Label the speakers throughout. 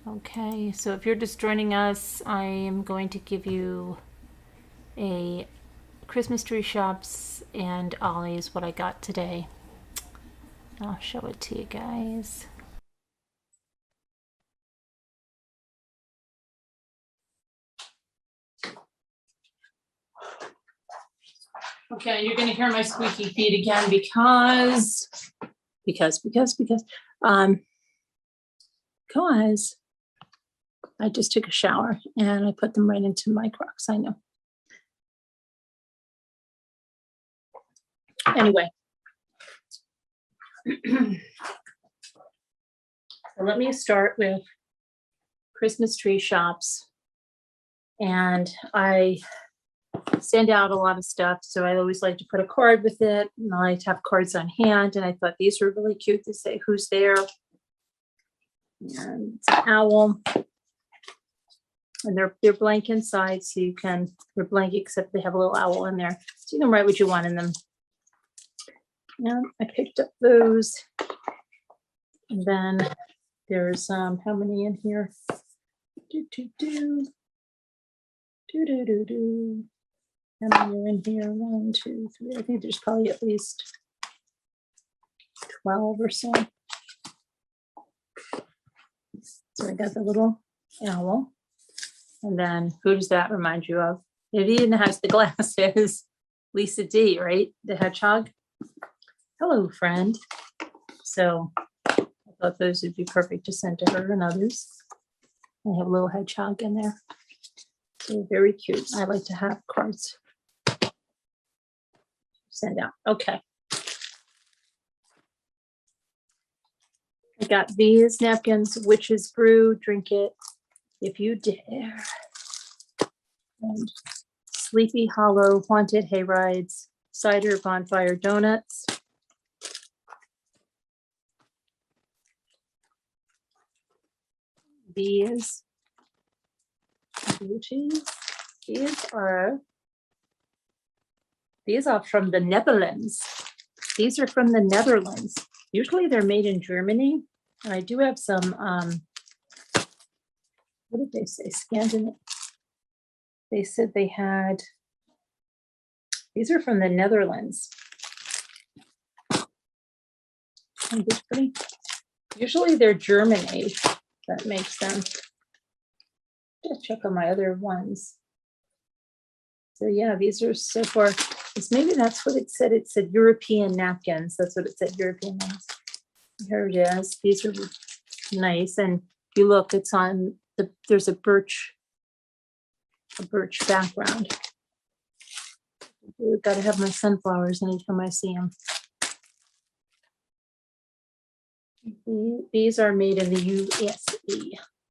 Speaker 1: Okay, so if you're just joining us, I am going to give you a Christmas tree shops and Ollie's what I got today. I'll show it to you guys. Okay, you're gonna hear my squeaky feet again because um because I just took a shower and I put them right into my Crocs. I know. Anyway, so let me start with Christmas tree shops. And I send out a lot of stuff, so I always like to put a card with it, and I like to have cards on hand. And I thought these were really cute to say who's there. And it's an owl, and they're blank inside, so you can, they're blank except they have a little owl in there, so you can write what you want in them. And I picked up those, and then there's how many in here? How many are in here? 1, 2, 3. I think there's probably at least 12 or so. So I got the little owl. And then who does that remind you of? It even has the glasses. Lisa D, right? The hedgehog. Hello, friend. So I thought those would be perfect to send to her and others. I have a little hedgehog in there. So very cute. I like to have cards. Send out. Okay. I got these napkins, Witch's Brew, drink it if you dare. And Sleepy Hollow, Haunted Hayrides, Cider Bonfire Donuts. These are from the Netherlands. These are from the Netherlands. Usually they're made in Germany. And I do have some, what did they say? Scandinavian. They said they had, these are from the Netherlands. Pretty, usually they're German made. That makes them. Just check on my other ones. So yeah, these are so far. Maybe that's what it said. It said European napkins. That's what it said. European ones. Here it is. These are nice. And you look, it's on the. There's a birch background. I've got to have my sunflowers anytime I see them. These are made in the USA.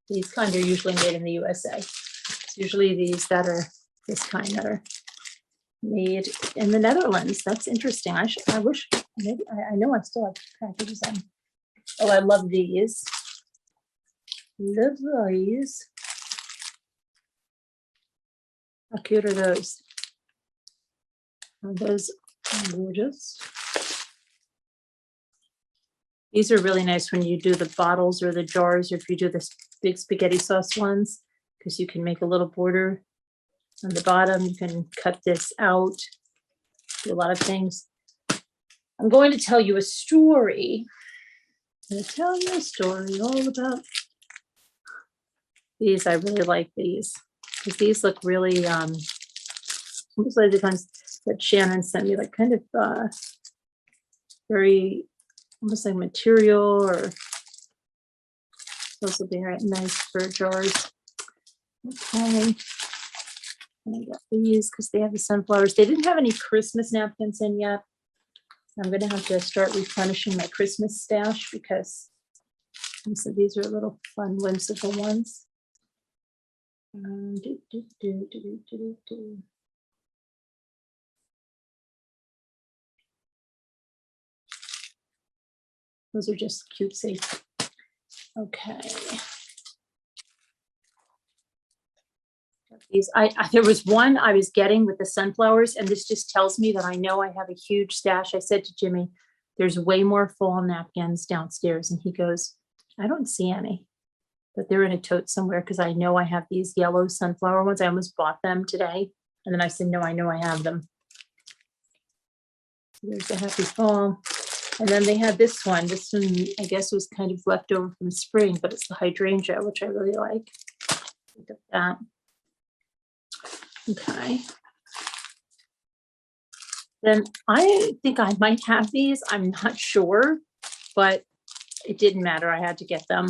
Speaker 1: These kind are usually made in the USA. It's usually these that are this kind that are made in the Netherlands. That's interesting. I wish, maybe, I know I still have packages on. Oh, I love these. Love these. How cute are those? Are those gorgeous? These are really nice when you do the bottles or the jars, or if you do the big spaghetti sauce ones, because you can make a little border on the bottom. You can cut this out, do a lot of things. I'm going to tell you a story. I'm going to tell you a story all about these. I really like these because these look really almost like the ones that Shannon sent me, like kind of very almost like material, or those will be right nice for jars. Okay. And I got these because they have the sunflowers. They didn't have any Christmas napkins in yet. I'm going to have to start replenishing my Christmas stash because so these are little fun, whimsical ones. Those are just cutesy. Okay. These, there was one I was getting with the sunflowers, and this just tells me that I know I have a huge stash. I said to Jimmy, there's way more fall napkins downstairs, and he goes, I don't see any. but they're in a tote somewhere because I know I have these yellow sunflower ones. I almost bought them today. And then I said, no, I know I have them. There's a happy fall. And then they had this one. This one, I guess, was kind of left over from spring, but it's the hydrangea, which I really like. Look at that. Okay. Then I think I might have these. I'm not sure, but it didn't matter. I had to get them.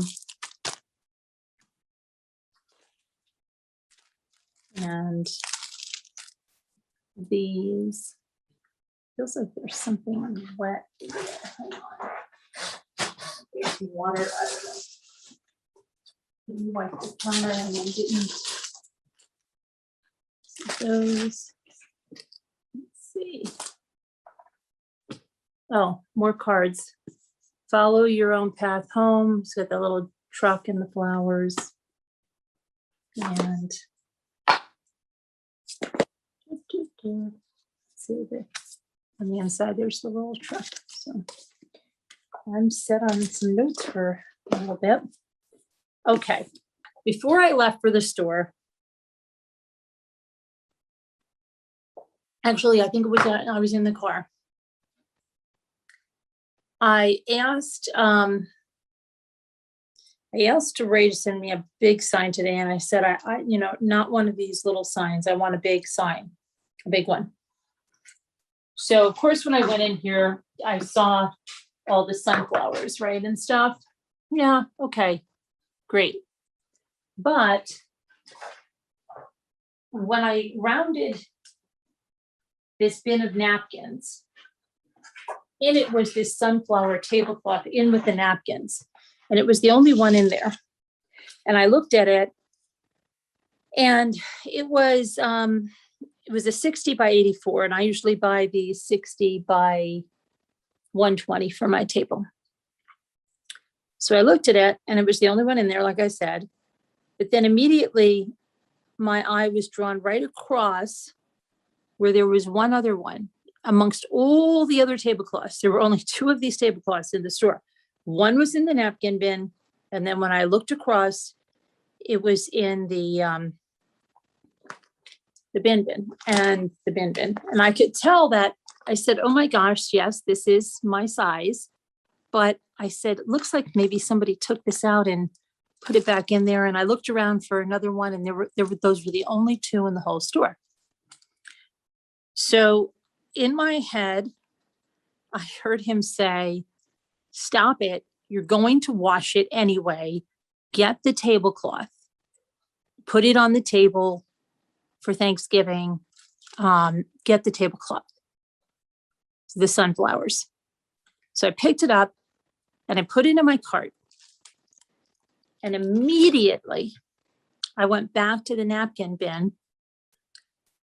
Speaker 1: And these, feels like there's something wet. Hang on. There's some water. I don't know. Didn't wipe the counter and then didn't. Those. Let's see. Oh, more cards. Follow your own path home. It's got that little truck and the flowers. And see there on the inside, there's the little truck. So I'm set on some notes for a little bit. Okay, before I left for the store, actually, I think it was I was in the car. I asked Ray to send me a big sign today, and I said, I not one of these little signs. I want a big sign, a big one. So of course, when I went in here, I saw all the sunflowers, right, and stuff. Yeah, okay, great. But when I rounded this bin of napkins, in it was this sunflower tablecloth in with the napkins. And it was the only one in there. And I looked at it, and it was a 60 by 84. And I usually buy the 60 by 120 for my table. So I looked at it, and it was the only one in there, like I said. But then immediately my eye was drawn right across where there was one other one. Amongst all the other tablecloths, there were only 2 of these tablecloths in the store. One was in the napkin bin, and then when I looked across, it was in the bin. And I could tell that. I said, oh my gosh, yes, this is my size. But I said, it looks like maybe somebody took this out and put it back in there. And I looked around for another one, and those were the only 2 in the whole store. So in my head, I heard him say, stop it. You're going to wash it anyway. Get the tablecloth. Put it on the table for Thanksgiving. Get the tablecloth. The sunflowers. So I picked it up and I put it in my cart. And immediately I went back to the napkin bin.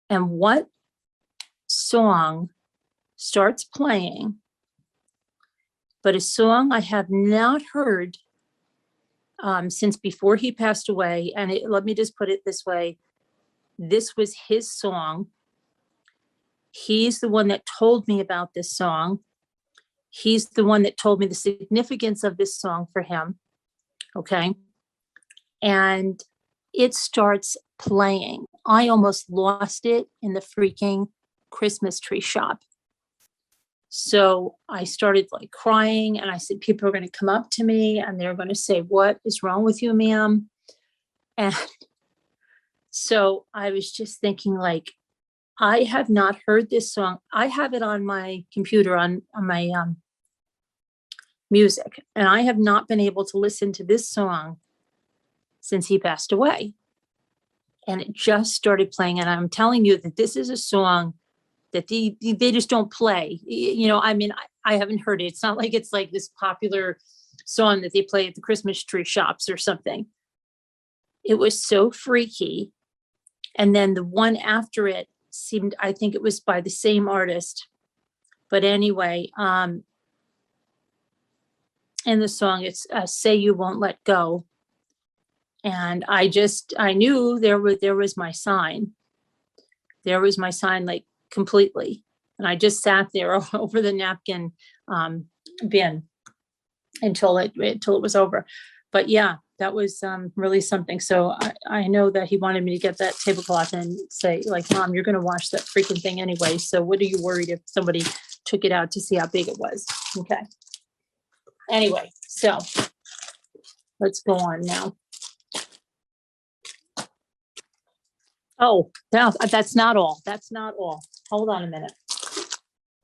Speaker 1: And what song starts playing, but a song I have not heard since before he passed away. And let me just put it this way. This was his song. He's the one that told me about this song. He's the one that told me the significance of this song for him. Okay. And it starts playing. I almost lost it in the freaking Christmas tree shop. So I started like crying, and I said, people are going to come up to me and they're going to say, what is wrong with you, ma'am? And so I was just thinking, like, I have not heard this song. I have it on my computer on my music, and I have not been able to listen to this song since he passed away. And it just started playing. And I'm telling you that this is a song that they just don't play. I mean, I haven't heard it. It's not like it's like this popular song that they play at the Christmas tree shops or something. It was so freaky. And then the one after it seemed, I think it was by the same artist. But anyway, in the song, it's Say You Won't Let Go. And I knew there was my sign. There was my sign, like, completely. And I just sat there over the napkin bin until it was over. But yeah, that was really something. So I know that he wanted me to get that tablecloth and say, like, Mom, you're going to wash that freaking thing anyway. So what are you worried if somebody took it out to see how big it was? Okay. Anyway, so let's go on now. Oh, that's not all. That's not all. Hold on a minute.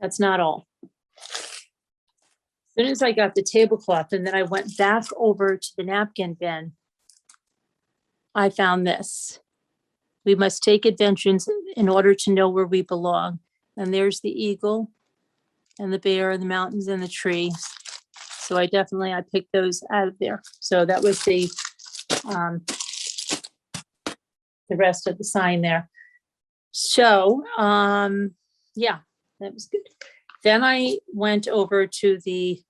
Speaker 1: That's not all. As soon as I got the tablecloth and then I went back over to the napkin bin, I found this. We must take adventures in order to know where we belong. And there's the eagle and the bear and the mountains and the tree. So I picked those out of there. So that was the rest of the sign there. So yeah, that was good. Then I went over to the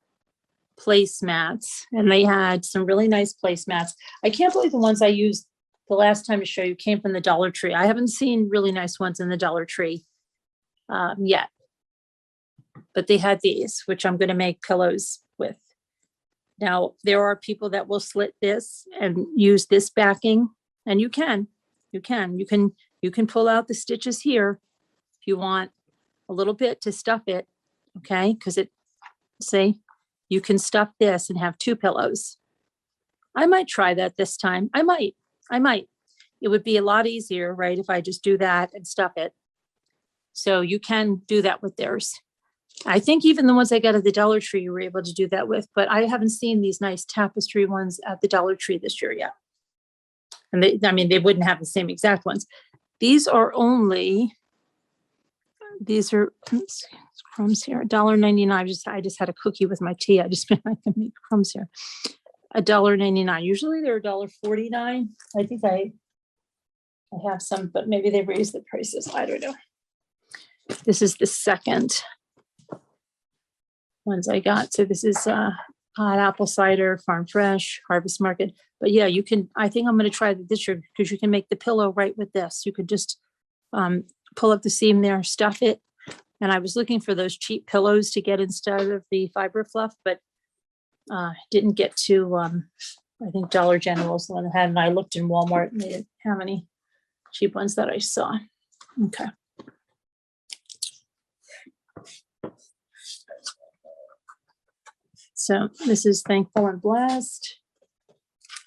Speaker 1: placemats, and they had some really nice placemats. I can't believe the ones I used the last time to show you came from the Dollar Tree. I haven't seen really nice ones in the Dollar Tree yet, but they had these, which I'm going to make pillows with. Now, there are people that will slit this and use this backing, and you can pull out the stitches here if you want a little bit to stuff it, okay? Because you can stuff this and have 2 pillows. I might try that this time. I might. It would be a lot easier, right, if I just do that and stuff it. So you can do that with theirs. I think even the ones I got at the Dollar Tree, you were able to do that with, but I haven't seen these nice tapestry ones at the Dollar Tree this year yet. And they wouldn't have the same exact ones. These are crumbs here, $1.99. I just had a cookie with my tea. I can make crumbs here. $1.99. Usually they're $1.49. I think I have some, but maybe they raised the prices. I don't know. This is the second ones I got. So this is hot apple cider, farm fresh, harvest market. But yeah, you can. I think I'm going to try this year because you can make the pillow right with this. You could just pull up the seam there, stuff it. And I was looking for those cheap pillows to get instead of the fiber fluff, but didn't get to, I think Dollar General's the one that had, and I looked in Walmart and they didn't have any cheap ones that I saw. Okay. So this is Thankful and Blessed.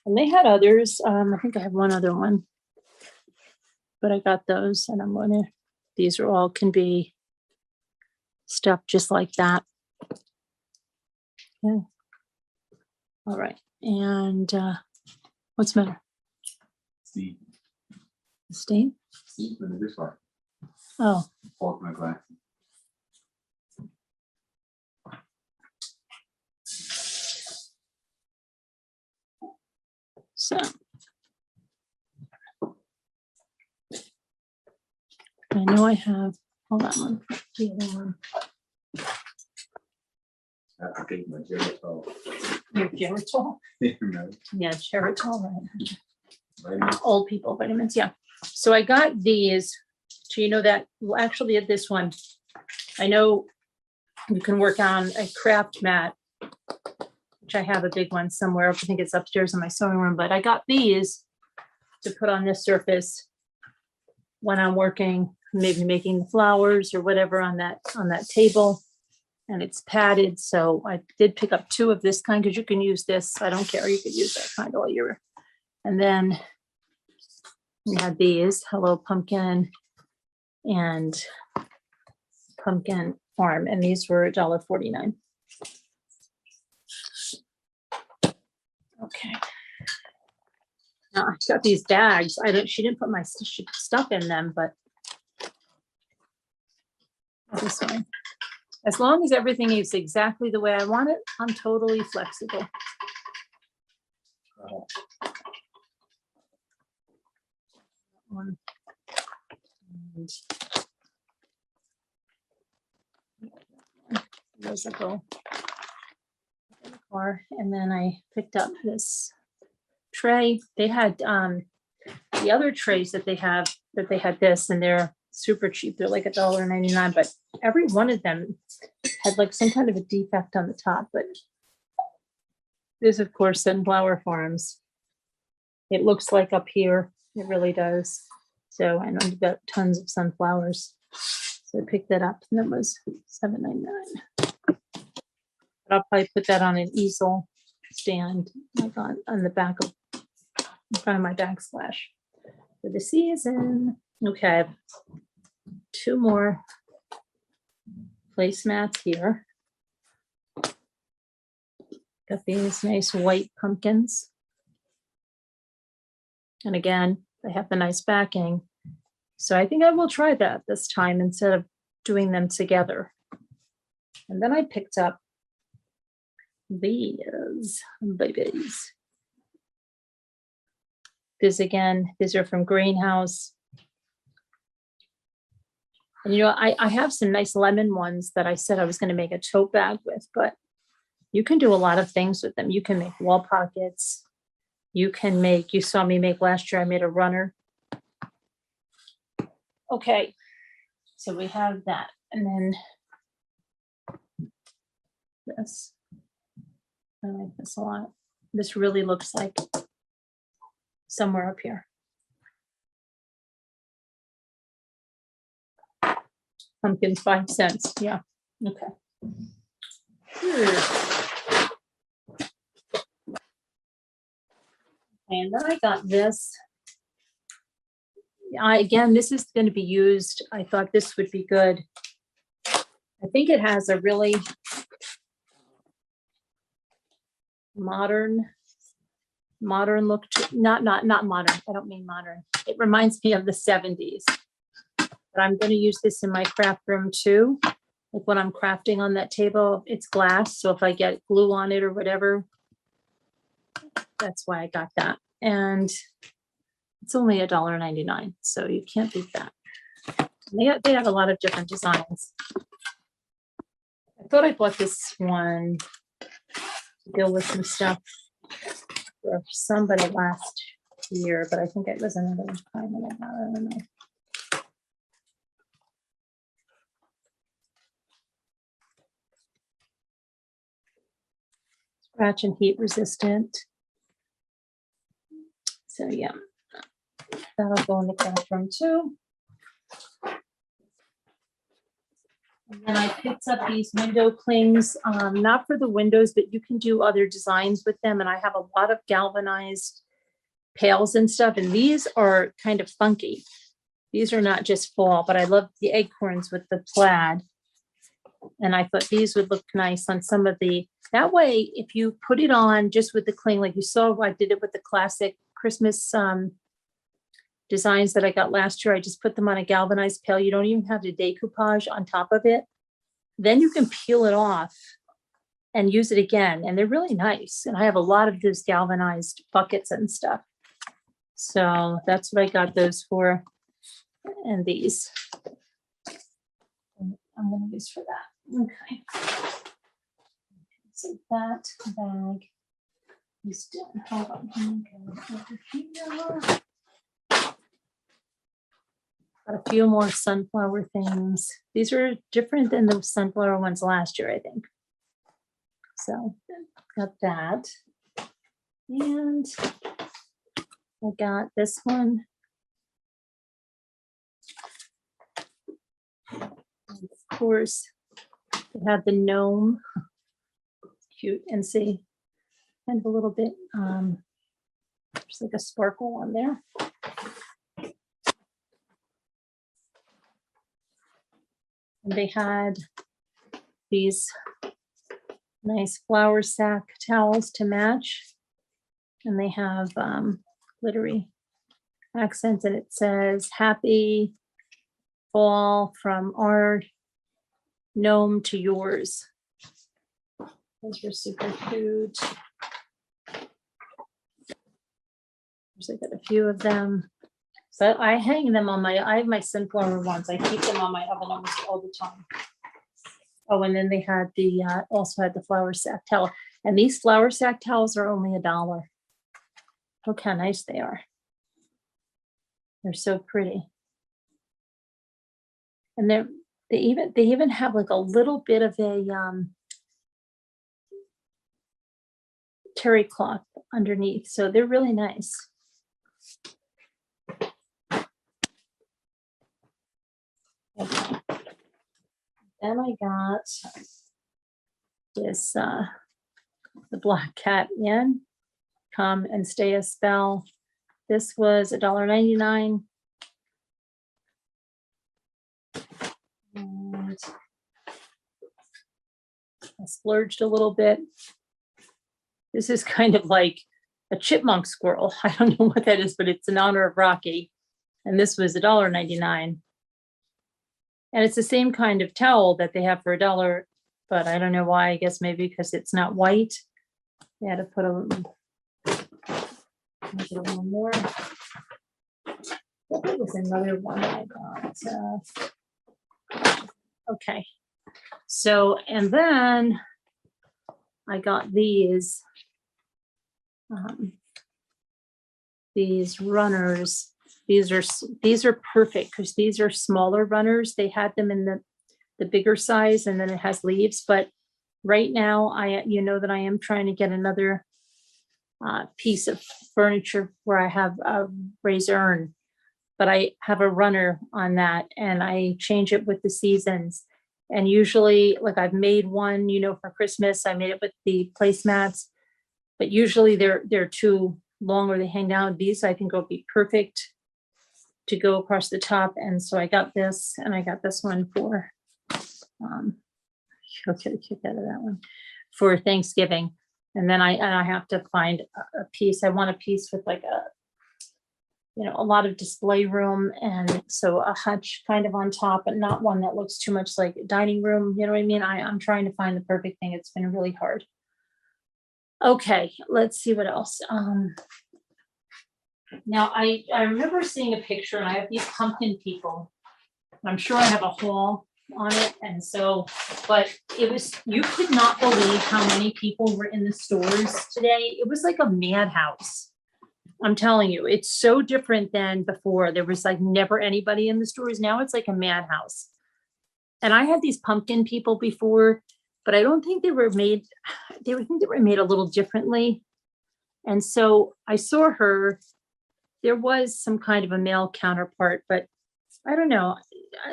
Speaker 1: And they had others. I think I have one other one, but I got those and these are all can be stuff just like that. Yeah. All right. And what's the matter?
Speaker 2: Steve.
Speaker 1: The stain?
Speaker 2: Steve in the dishwasher.
Speaker 1: Oh.
Speaker 2: Off my glass.
Speaker 1: So I know I have, hold on, the other one.
Speaker 2: I have to take my Geritol.
Speaker 1: Your Geritol? Yeah, Geritol, right. Old people vitamins, yeah. So I got these. So you know that, well, actually at this one, I know you can work on a craft mat, which I have a big one somewhere. I think it's upstairs in my sewing room, but I got these to put on this surface when I'm working, maybe making the flowers or whatever on that table. And it's padded. So I did pick up 2 of this kind because you can use this. I don't care. You could use that kind all year. And then we had these, Hello Pumpkin and Pumpkin Farm. And these were $1.49. Okay. Now I got these bags. She didn't put my stuff in them, but this fine. As long as everything is exactly the way I want it, I'm totally flexible. One. Visible. And then I picked up this tray. They had the other trays that they had this, and they're super cheap. They're like $1.99, but every one of them had like some kind of a defect on the top, but This, of course, Sunflower Farms. It looks like up here. It really does. So I know you've got tons of sunflowers. So I picked that up, and that was $7.99. But I'll probably put that on an easel stand, like on the back of, in front of my backsplash for the season. Okay, 2 more placemats here. Got these nice white pumpkins. And again, they have the nice backing. So I think I will try that this time instead of doing them together. And then I picked up these babies. These are from Greenhouse. And you know, I have some nice lemon ones that I said I was going to make a tote bag with, but you can do a lot of things with them. You can make wall pockets. You can make, you saw me make last year, I made a runner. Okay, so we have that. And then this. I like this a lot. This really looks like somewhere up here. Pumpkins, 5 cents. Yeah. Okay. And then I got this. Again, this is going to be used. I thought this would be good. I think it has a really modern look to, not modern. I don't mean modern. It reminds me of the 70s. But I'm going to use this in my craft room too. Like when I'm crafting on that table, it's glass. So if I get glue on it or whatever, that's why I got that. And it's only $1.99. So you can't beat that. They have a lot of different designs. I thought I bought this one to deal with some stuff for somebody last year, but I think it was another time that I got it. I don't know. Scratch and heat resistant. So yeah, that'll go in the craft room too. And then I picked up these window clings, not for the windows, but you can do other designs with them. And I have a lot of galvanized pails and stuff. And these are kind of funky. These are not just fall, but I love the acorns with the plaid. And I thought these would look nice on some of the, that way, if you put it on just with the cling, like you saw, I did it with the classic Christmas designs that I got last year. I just put them on a galvanized pail. You don't even have the decoupage on top of it. Then you can peel it off and use it again. And they're really nice. And I have a lot of those galvanized buckets and stuff. So that's what I got those for. And these I'm going to use for that. Okay. So that bag is done. Hold on. Okay. Got a few more sunflower things. These are different than the sunflower ones last year, I think. So got that. And I got this one. And of course, it had the gnome. Cute and see, kind of a little bit, there's like a sparkle on there. And they had these nice flour sack towels to match. And they have glittery accents, and it says happy fall from our gnome to yours. Those were super cute. I got a few of them. So I hang them on I have my sunflower ones. I keep them on my oven almost all the time. Oh, and then they had the, also had the flour sack towel. And these flour sack towels are only $1. Look how nice they are. They're so pretty. And they even have like a little bit of a terry cloth underneath, so they're really nice. Okay. Then I got this, the Black Cat Inn, Come and Stay a Spell. This was $1.99. And I splurged a little bit. This is kind of like a chipmunk squirrel. I don't know what that is, but it's in honor of Rocky. And this was $1.99. And it's the same kind of towel that they have for $1, but I don't know why. I guess maybe because it's not white. They had to put a little more. There was another one I got. Okay. So, and then I got these runners. These are perfect because these are smaller runners. They had them in the bigger size, and then it has leaves. But right now, you know that I am trying to get another piece of furniture where I have a raised urn, but I have a runner on that, and I change it with the seasons. And usually, like I've made one, for Christmas, I made it with the placemats, but usually they're too long or they hang down. These I think will be perfect to go across the top. And so I got this, and I got this one for, you'll get a kick out of that one, for Thanksgiving. And then I have to find a piece. I want a piece with like a lot of display room, and so a hutch kind of on top, but not one that looks too much like a dining room. You know what I mean? I'm trying to find the perfect thing. It's been really hard. Okay, let's see what else. Now I remember seeing a picture, and I have these pumpkin people. I'm sure I have a haul on it, and so, but you could not believe how many people were in the stores today. It was like a madhouse. I'm telling you, it's so different than before. There was like never anybody in the stores. Now it's like a madhouse. And I had these pumpkin people before, but I don't think they were made. They were made a little differently. And so I saw her. There was some kind of a male counterpart, but I don't know.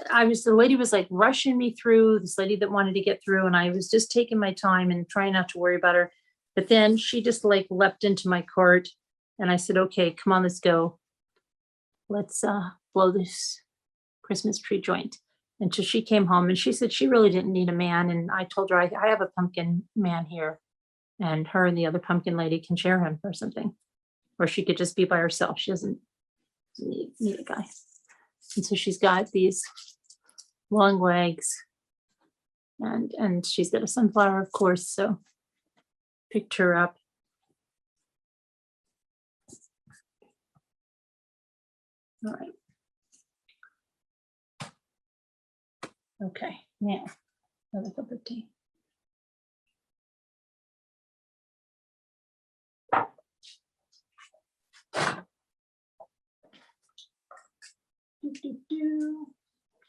Speaker 1: The lady was like rushing me through, this lady that wanted to get through, and I was just taking my time and trying not to worry about her. But then she just like leapt into my cart, and I said, okay, come on, let's go. Let's blow this Christmas tree joint. And so she came home, and she said she really didn't need a man. And I told her, I have a pumpkin man here, and her and the other pumpkin lady can share him or something. Or she could just be by herself. She doesn't need a guy. And so she's got these long legs, and she's got a sunflower, of course. So picked her up. All right. Okay, now another cup of tea.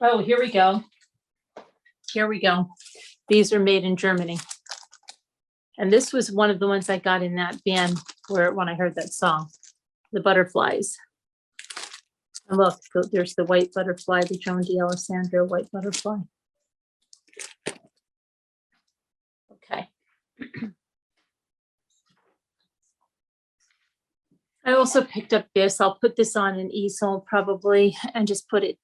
Speaker 1: Oh, here we go. Here we go. These are made in Germany. And this was one of the ones I got in that band when I heard that song, the butterflies. And look, there's the white butterfly, the Joan D'Alessandro white butterfly. Okay. I also picked up this. I'll put this on an easel probably and just put it,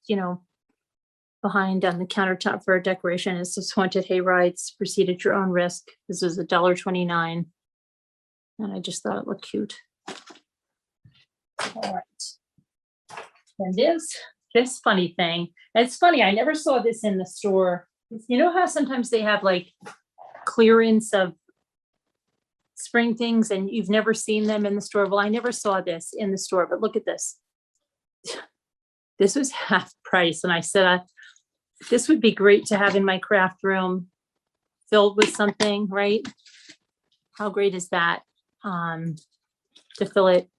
Speaker 1: behind on the countertop for a decoration. It's just Haunted Hayrides, Proceed at Your Own Risk. This was $1.29. And I just thought it looked cute. All right. And this funny thing. It's funny, I never saw this in the store. You know how sometimes they have like clearance of spring things and you've never seen them in the store? Well, I never saw this in the store, but look at this. This was half price. And I said, this would be great to have in my craft room filled with something, right? How great is that? To fill it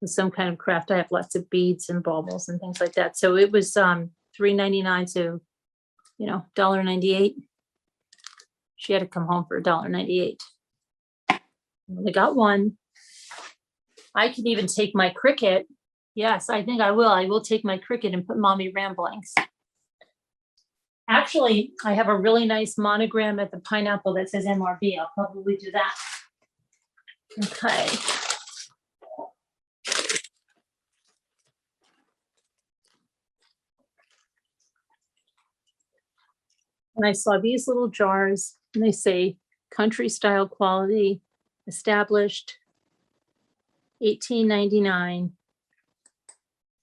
Speaker 1: with some kind of craft. I have lots of beads and baubles and things like that. So it was $3.99, so $1.98. She had to come home for $1.98. only got one. I can even take my Cricut. Yes, I think I will. I will take my Cricut and put Mommy Ramblings. Actually, I have a really nice monogram at the pineapple that says MRB. I'll probably do that. Okay. And I saw these little jars, and they say country style quality, established, $18.99.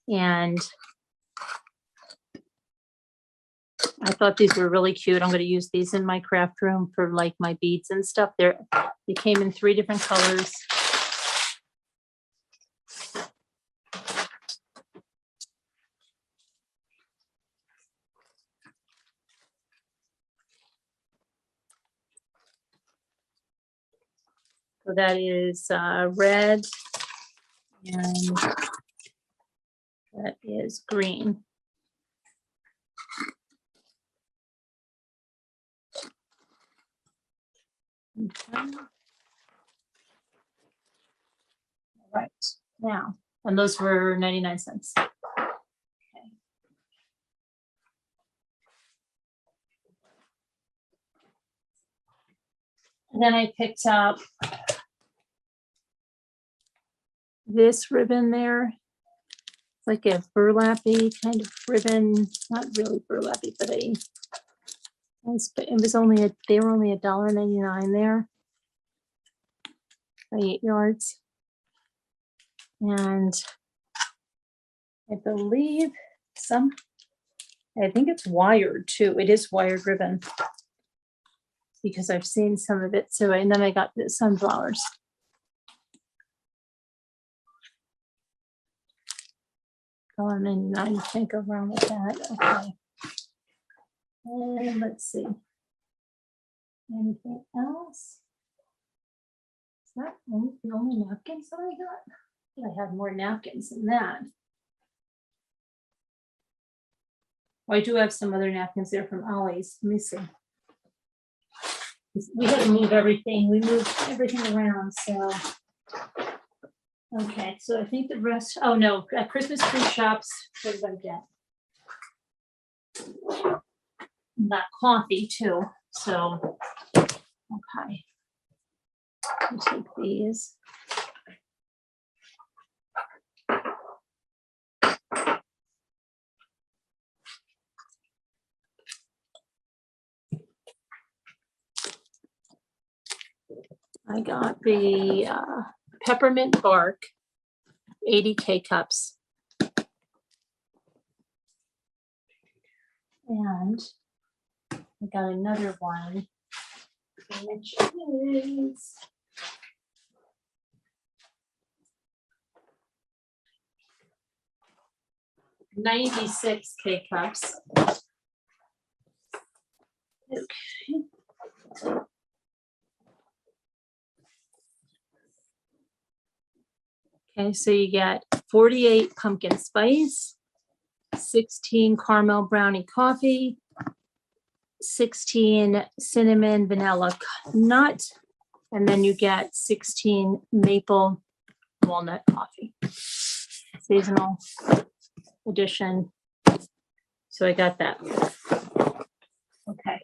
Speaker 1: And I thought these were really cute. I'm going to use these in my craft room for like my beads and stuff. They came in 3 different colors. So that is red and that is green. Okay. All right, now, and those were 99 cents. Okay. And then I picked up this ribbon there. It's like a burlappy kind of ribbon, not really burlappy, but it was only they were only $1.99 there by 8 yards. And I believe I think it's wired too. It is wired ribbon because I've seen some of it. So, and then I got the sunflowers. $1.99, you can't go wrong with that. Okay. And let's see. Anything else? Is that the only napkins that I got? I had more napkins than that. Oh, I do have some other napkins there from Ollie's. Let me see. We had to move everything. We moved everything around, so. Okay, so I think the rest, oh no, Christmas tree shops, what did I get? Got coffee too, so, okay. I'll take these. I got the peppermint bark, 80 K-cups. And I got another one, which is $96 K-cups. Okay. Okay, so you get 48 pumpkin spice, 16 caramel brownie coffee, 16 cinnamon vanilla nut, and then you get 16 maple walnut coffee. Seasonal edition. So I got that. Okay.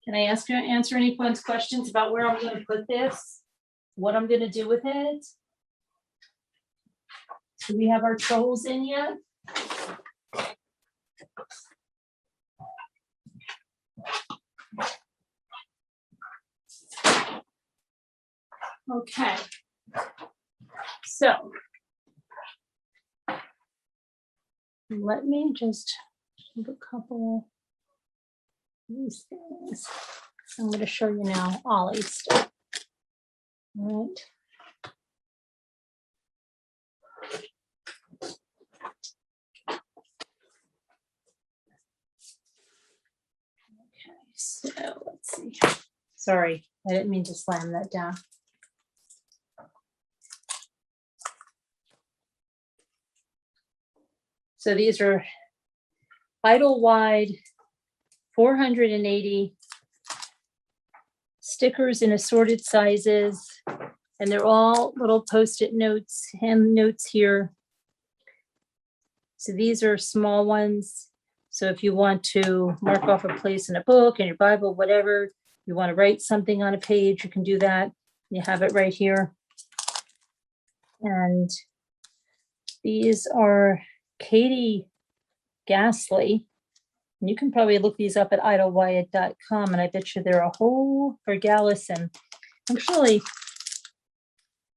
Speaker 1: Can I answer anyone's questions about where I'm going to put this? What I'm going to do with it? Do we have our trolls in yet? Okay. So let me just do a couple of these things. I'm going to show you now Ollie's stuff. All right. Okay, so let's Let's see. Sorry, I didn't mean to slam that down. So these are Idle-wide 480 stickers in assorted sizes, and they're all little Post-it notes, hand notes here. So these are small ones. So if you want to mark off a place in a book, in your Bible, whatever, you want to write something on a page, you can do that. You have it right here. And these are Katie Gasly. And you can probably look these up at idlewyatt.com, and I bet you they're a whole, or Gallison. Actually,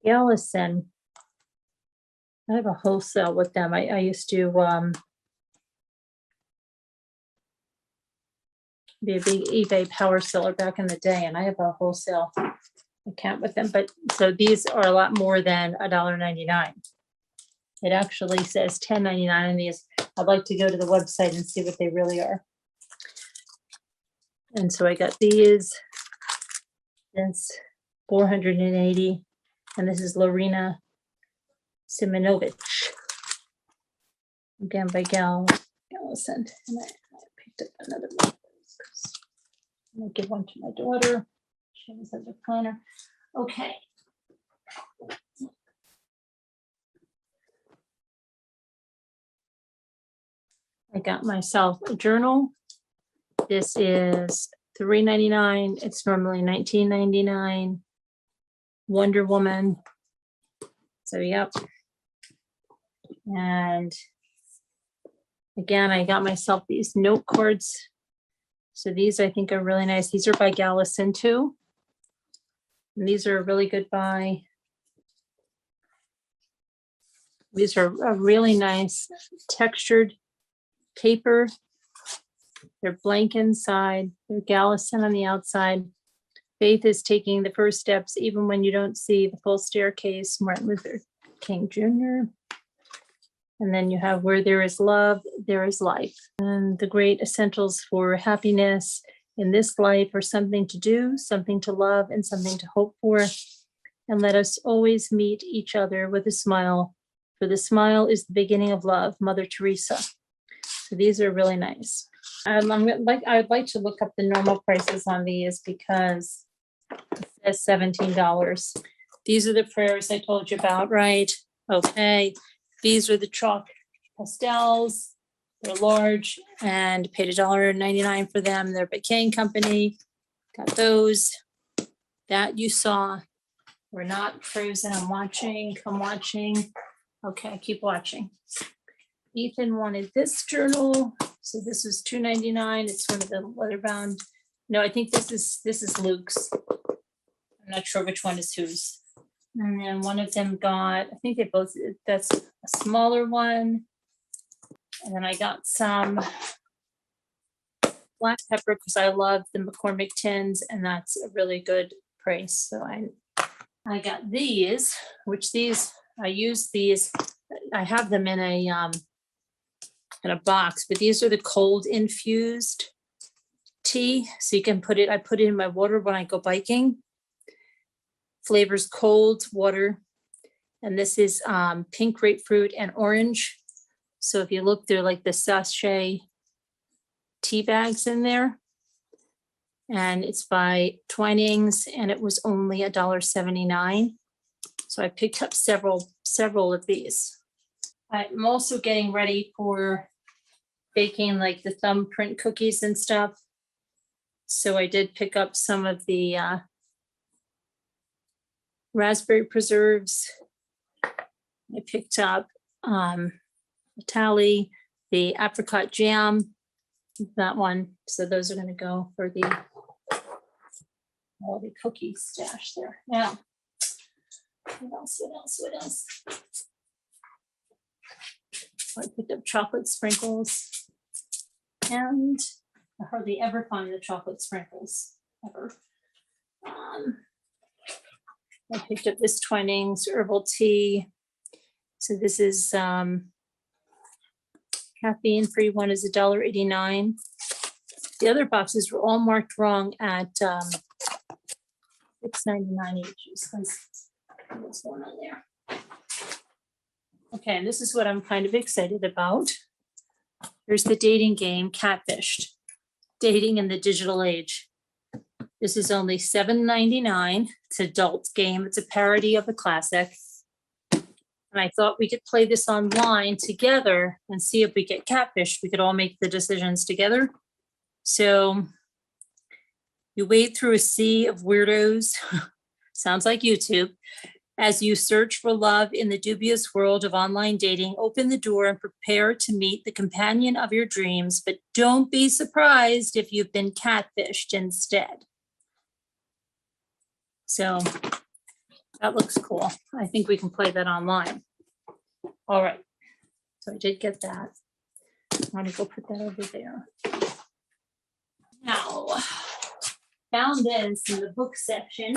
Speaker 1: Gallison, I have a wholesale with them. I used to be a big eBay power seller back in the day, and I have a wholesale account with them. But so these are a lot more than $1.99. It actually says $10.99 on these. I'd like to go to the website and see what they really are. And so I got these. That's 480. And this is Lorena Simonovich. Again by Gallison. And I picked up another one. I'm gonna give one to my daughter. She has a planner. Okay. I got myself a journal. This is $3.99. It's normally $19.99. Wonder Woman. So yep. And again, I got myself these note cards. So these I think are really nice. These are by Gallison too. And these are a really good buy. These are a really nice textured paper. They're blank inside. They're Gallison on the outside. Faith is taking the first steps even when you don't see the full staircase. Martin Luther King Jr. And then you have Where There Is Love, There Is Life. And the great essentials for happiness in this life are something to do, something to love, and something to hope for. And let us always meet each other with a smile, for the smile is the beginning of love, Mother Teresa. So these are really nice. I'd like to look up the normal prices on these because it says $17. These are the prayers I told you about, right? Okay. These are the chalk pastels. They're large and paid $1.99 for them. They're by Kane Company. Got those. That you saw. We're not frozen. I'm watching. Come watching. Okay, keep watching. Ethan wanted this journal. So this is $2.99. It's one of the leather bound. No, I think this is Luke's. I'm not sure which one is whose. And then one of them got, I think they both, that's a smaller one. And then I got some black pepper because I love the McCormick tins, and that's a really good price. So I got these, which these, I use these, I have them in a box, but these are the cold infused tea. So you can put it, I put it in my water when I go biking. Flavors cold water. And this is pink grapefruit and orange. So if you look, they're like the sachet tea bags in there. And it's by Twinings, and it was only $1.79. So I picked up several of these. I'm also getting ready for baking like the thumbprint cookies and stuff. So I did pick up some of the raspberry preserves. I picked up Tally, the apricot jam, that one. So those are going to go for the all the cookie stash there. Now, what else? I picked up chocolate sprinkles, and I hardly ever find the chocolate sprinkles ever. I picked up this Twinings Herbal Tea. So this is caffeine-free one is $1.89. The other boxes were all marked wrong at $6.99 each. There's one on there. Okay, and this is what I'm kind of excited about. Here's the dating game, Catfished, Dating in the Digital Age. This is only $7.99. It's an adult game. It's a parody of a classic. And I thought we could play this online together and see if we get catfished. We could all make the decisions together. So you wade through a sea of weirdos, sounds like YouTube. As you search for love in the dubious world of online dating, open the door and prepare to meet the companion of your dreams, but don't be surprised if you've been catfished instead. So that looks cool. I think we can play that online. All right, so I did get that. I'm gonna go put that over there. Now, found this in the book section,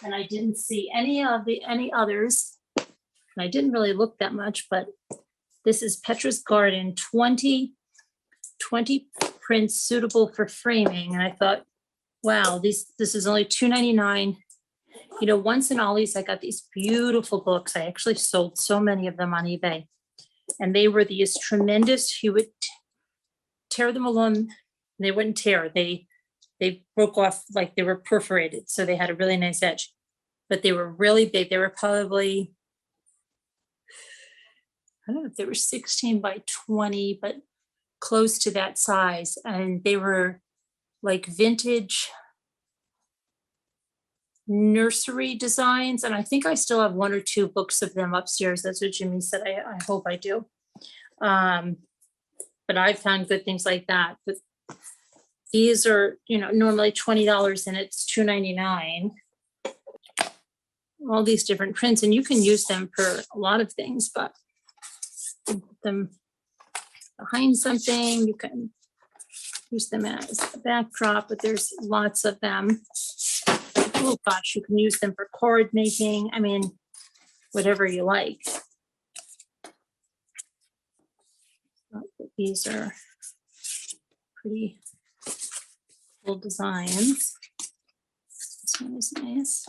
Speaker 1: and I didn't see any others. And I didn't really look that much, but this is Petra's Garden, 20 prints suitable for framing. And I thought, wow, this is only $2.99. You know, once in Ollie's, I got these beautiful books. I actually sold so many of them on eBay. And they were these tremendous, you would tear them along, they wouldn't tear. They broke off like they were perforated. So they had a really nice edge, but they were really big. They were probably, I don't know if they were 16 by 20, but close to that size. And they were like vintage nursery designs. And I think I still have one or two books of them upstairs. That's what Jimmy said. I hope I do. But I've found good things like that. But these are, you know, normally $20 and it's $2.99. All these different prints, and you can use them for a lot of things, but you put them behind something, you can use them as a backdrop, but there's lots of them. Oh gosh, you can use them for card making. I mean, whatever you like. These are pretty cool designs. This one is nice.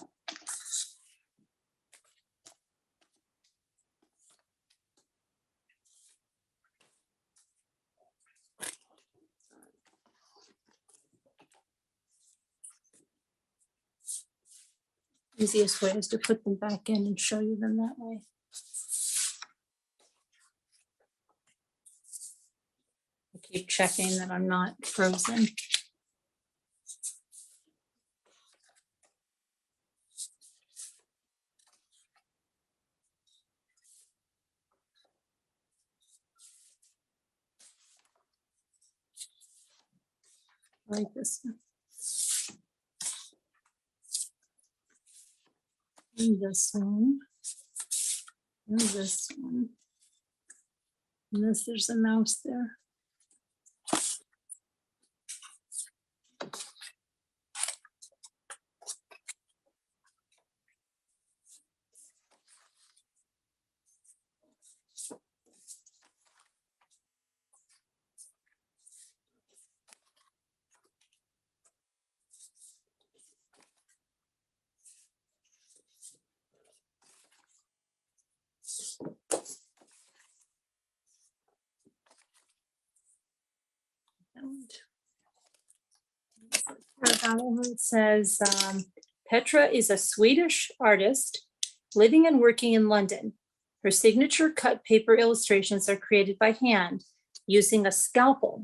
Speaker 1: Easiest way is to put them back in and show you them that way. I keep checking that I'm not frozen. I like this one. And this one. And this one. And this, there's a mouse there. It says, Petra is a Swedish artist living and working in London. Her signature cut paper illustrations are created by hand using a scalpel.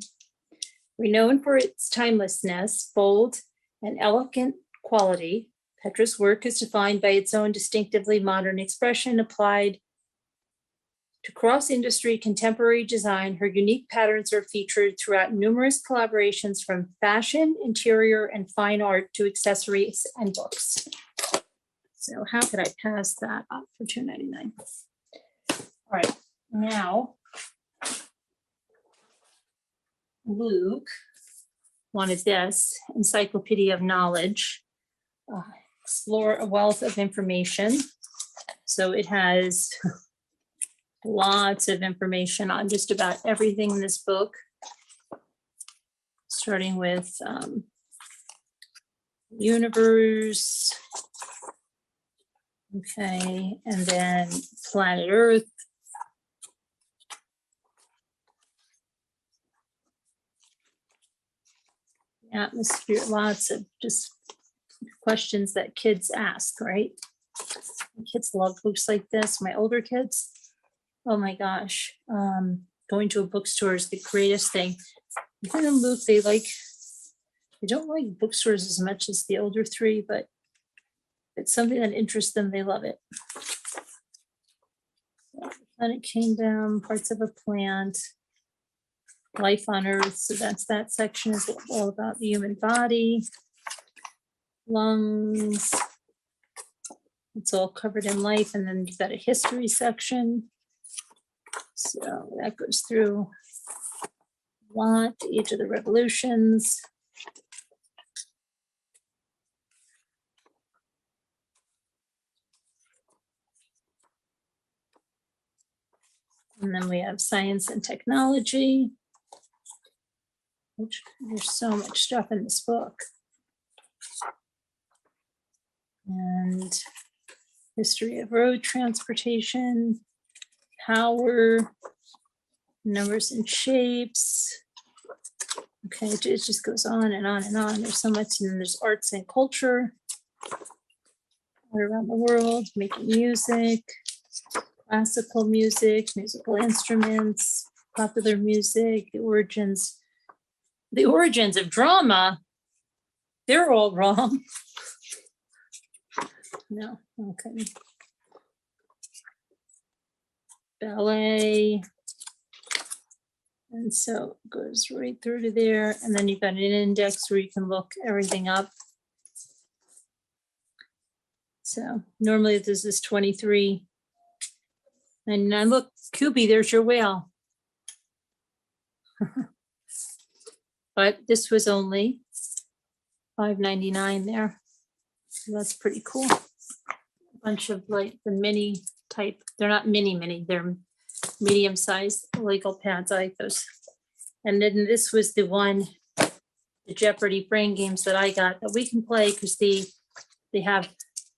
Speaker 1: Renowned for its timelessness, bold, and elegant quality, Petra's work is defined by its own distinctively modern expression applied to cross-industry contemporary design. Her unique patterns are featured throughout numerous collaborations from fashion, interior, and fine art to accessories and books. So how could I pass that up for $2.99? All right, now Luke wanted this, Encyclopedia of Knowledge, explore a wealth of information. So it has lots of information on just about everything in this book. starting with universe. Okay, and then planet Earth. Atmosphere, lots of just questions that kids ask, right? Kids love books like this. My older kids, oh my gosh, going to a bookstore is the greatest thing. Even in Luke, they don't like bookstores as much as the older three, but it's something that interests them. They love it. Planet Kingdom, parts of a plant, life on Earth. So that's that section is all about the human body, lungs. It's all covered in life. And then you've got a history section. So that goes through a lot, each of the revolutions. And then we have science and technology, which there's so much stuff in this book. And history of road transportation, power, numbers and shapes. Okay, it just goes on and on and on. There's so much, and then there's arts and culture all around the world, making music, classical music, musical instruments, popular music, the origins of drama. They're all wrong. No, okay. Ballet. And so it goes right through to there. And then you've got an index where you can look everything up. So normally this is 23. And now look, Kubi, there's your whale. But this was only $5.99 there. So that's pretty cool. A bunch of like the mini type, they're not mini, they're medium-sized Lego pads. I like those. And then this was the one, the Jeopardy brain games that I got that we can play because they have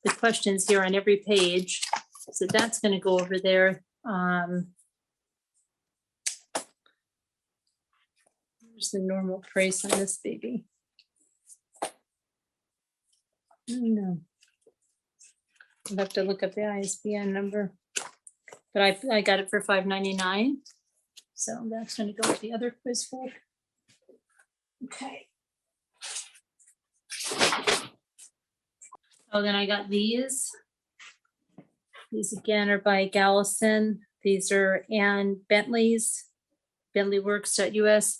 Speaker 1: the questions here on every page. So that's going to go over there. Here's the normal price on this baby. No. I'll have to look up the ISBN number. But I got it for $5.99. So that's going to go with the other quiz book. Okay. Oh, then I got these. These again are by Gallison. These are Ann Bentley's, bentleyworks.us.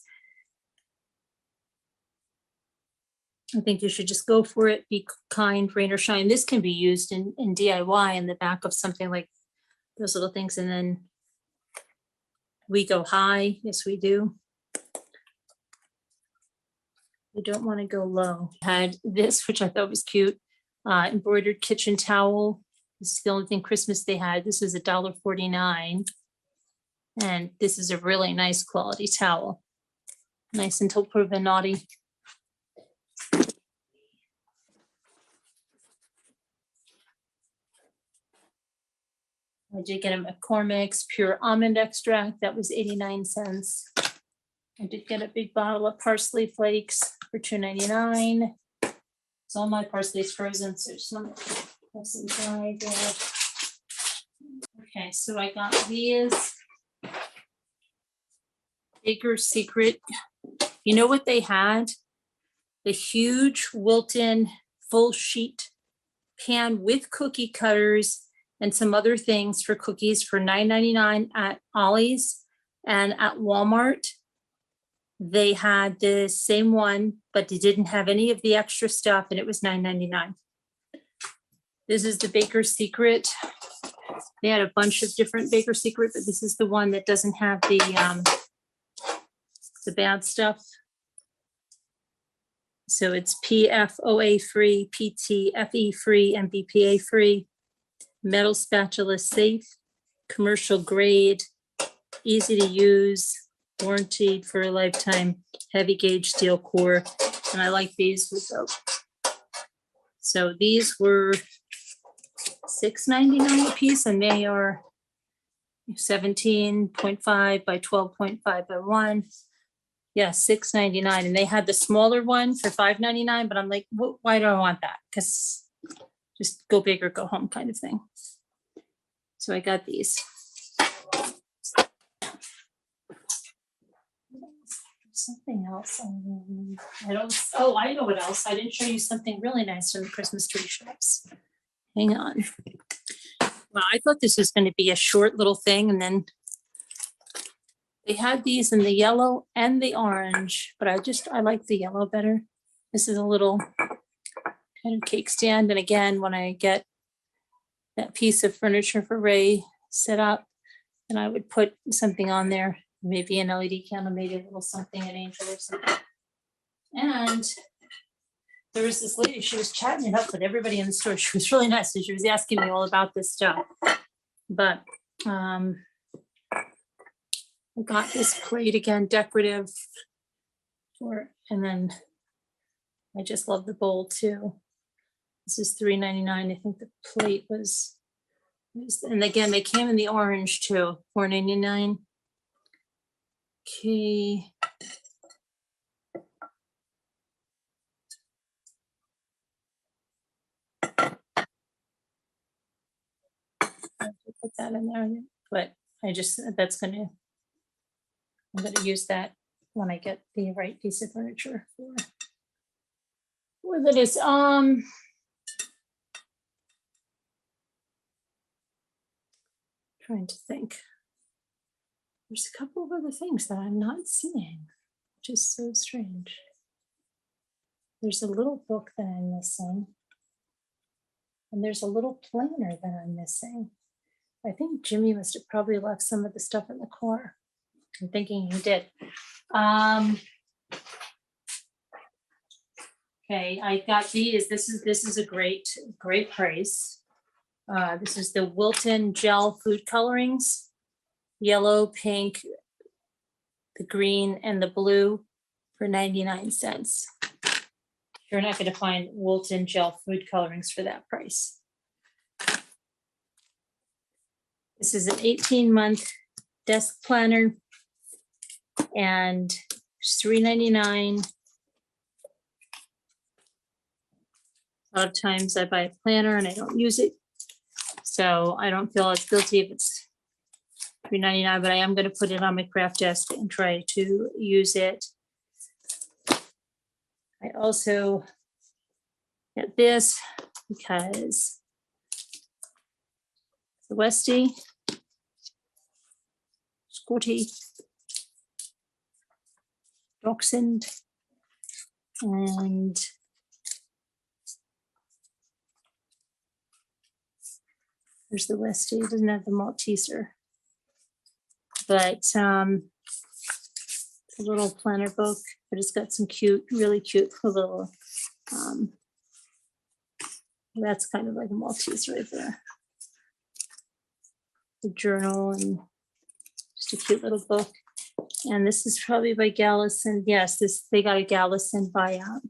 Speaker 1: I think you should just go for it. Be kind, rain or shine. This can be used in DIY in the back of something like those little things. And then we go high. Yes, we do. We don't want to go low. Had this, which I thought was cute, embroidered kitchen towel. This is the only thing Christmas they had. This is $1.49. And this is a really nice quality towel. Nice until proven naughty. I did get a McCormick's pure almond extract. That was 89 cents. I did get a big bottle of parsley flakes for $2.99. So all my parsley is frozen, so some inside there. Okay, so I got these. Baker's Secret. You know what they had? The huge Wilton full sheet pan with cookie cutters and some other things for cookies for $9.99 at Ollie's, and at Walmart. They had the same one, but they didn't have any of the extra stuff, and it was $9.99. This is the Baker's Secret. They had a bunch of different Baker's Secret, but this is the one that doesn't have the bad stuff. So it's PFOA free, PTFE free, and BPA free. Metal spatula safe, commercial grade, easy to use. warranted for a lifetime, heavy gauge steel core. And I like these with the, so these were $6.99 a piece, and they are 17.5 by 12.5 by 1. Yeah, $6.99, and they had the smaller one for $5.99, but I'm like, why do I want that? Because just go big or go home kind of thing. So I got these. Something else. I don't. Oh, I know what else. I didn't show you something really nice from the Christmas tree shops. Hang on. Well, I thought this was going to be a short little thing, and then they had these in the yellow and the orange, but I like the yellow better. This is a little kind of cake stand, and again, when I get that piece of furniture for Ray set up, and I would put something on there. Maybe an LED candle, maybe a little something, an angel or something. And there was this lady, she was chatting it up with everybody in the store. She was really nice. So she was asking me all about this stuff. But I got this plate again, decorative. And then I just love the bowl too. This is $3.99. I think the plate was, and again, they came in the orange too, $4.99. Okay. Put that in there, but I'm gonna use that when I get the right piece of furniture for what it is. Trying to think. There's a couple of other things that I'm not seeing, which is so strange. There's a little book that I'm missing. And there's a little planner that I'm missing. I think Jimmy must have probably left some of the stuff in the car. I'm thinking he did. Okay, I got these. This is a great price. This is the Wilton gel food colorings. Yellow, pink, the green, and the blue for 99 cents. You're not going to find Wilton gel food colorings for that price. This is an 18-month desk planner, and it's $3.99. A lot of times I buy a planner and I don't use it, so I don't feel as guilty if it's $3.99, but I am going to put it on my craft desk and try to use it. I also get this because the Westie, Scotty, Dachshund, and there's the Westie. It doesn't have the Malteser. But it's a little planner book, but it's got some cute, really cute little, that's kind of like a Maltese right there. The journal and just a cute little book. And this is probably by Gallison. Yes, they got a Gallison buyout.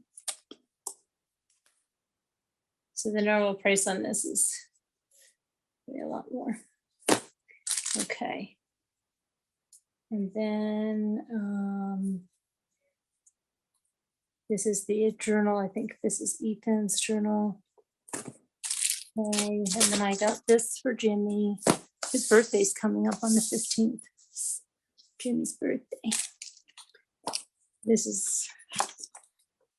Speaker 1: So the normal price on this is a lot more. Okay. And then this is the journal. I think this is Ethan's journal. Okay, and then I got this for Jimmy. His birthday's coming up on the 15th. Jimmy's birthday. This is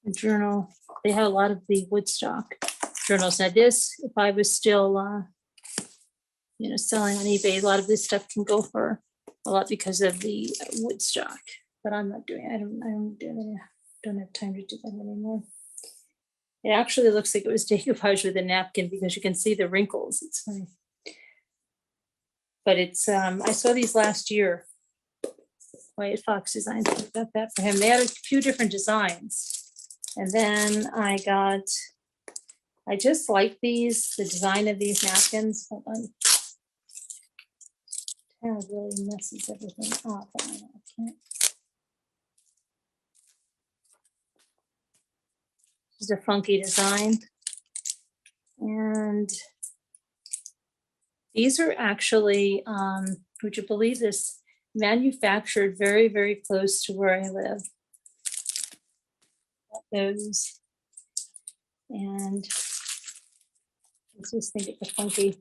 Speaker 1: a journal. They have a lot of the Woodstock journals. Now this, if I was still selling on eBay, a lot of this stuff can go for a lot because of the Woodstock, but I'm not doing it. I don't have time to do that anymore. It actually looks like it was decoupaged with a napkin because you can see the wrinkles. It's funny. But it's, I saw these last year. Wyatt Fox Designs, I got that for him. They had a few different designs. And then I just like these, the design of these napkins. Hold on. It really messes everything up. I can't. is a funky design. And these are actually, would you believe this, manufactured very, very close to where I live. Those. And I just think it's a funky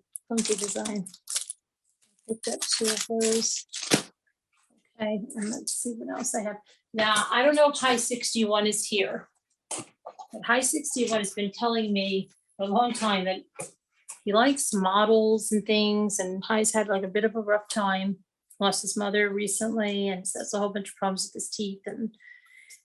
Speaker 1: design. Picked up 2 of those. Okay, and let's see what else I have. Now, I don't know if High 61 is here. But High 61 has been telling me for a long time that he likes models and things, and High's had like a bit of a rough time. Lost his mother recently, and has a whole bunch of problems with his teeth. And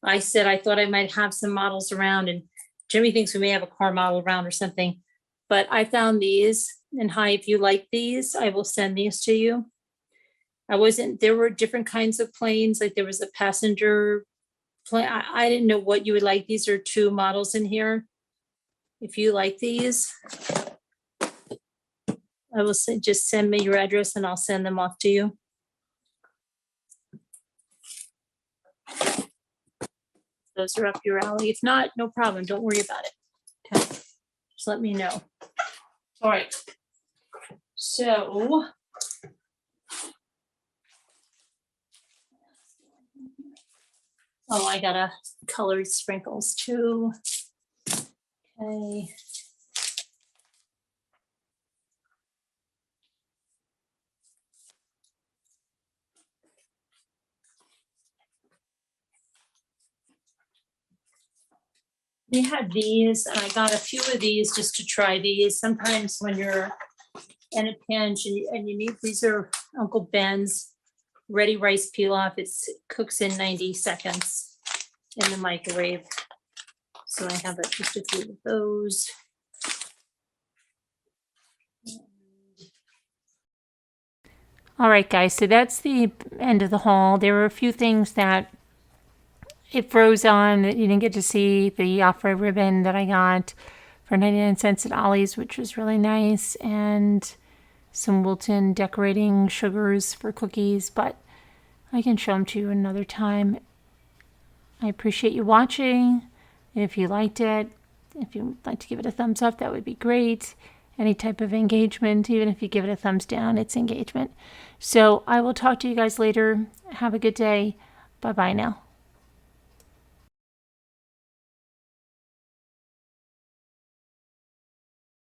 Speaker 1: I said I thought I might have some models around, and Jimmy thinks we may have a car model around or something. But I found these, and Hi, if you like these, I will send these to you. There were different kinds of planes, like there was a passenger plane. I didn't know what you would like. These are 2 models in here. If you like these, I will say, just send me your address and I'll send them off to you. Those are up your alley. If not, no problem. Don't worry about it. Okay. Just let me know. All right. So, oh, I got a colored sprinkles too. Okay. We had these, and I got a few of these just to try these. Sometimes when you're in a pinch and you need, these are Uncle Ben's ready rice pilaf. It cooks in 90 seconds in the microwave. So I have just a few of those. All right, guys, so that's the end of the haul. There were a few things that it froze on that you didn't get to see. The off-red ribbon that I got for 99 cents at Ollie's, which was really nice, and some Wilton decorating sugars for cookies, but I can show them to you another time. I appreciate you watching. If you liked it, if you'd like to give it a thumbs up, that would be great. Any type of engagement, even if you give it a thumbs down, it's engagement. So I will talk to you guys later. Have a good day. Bye-bye now.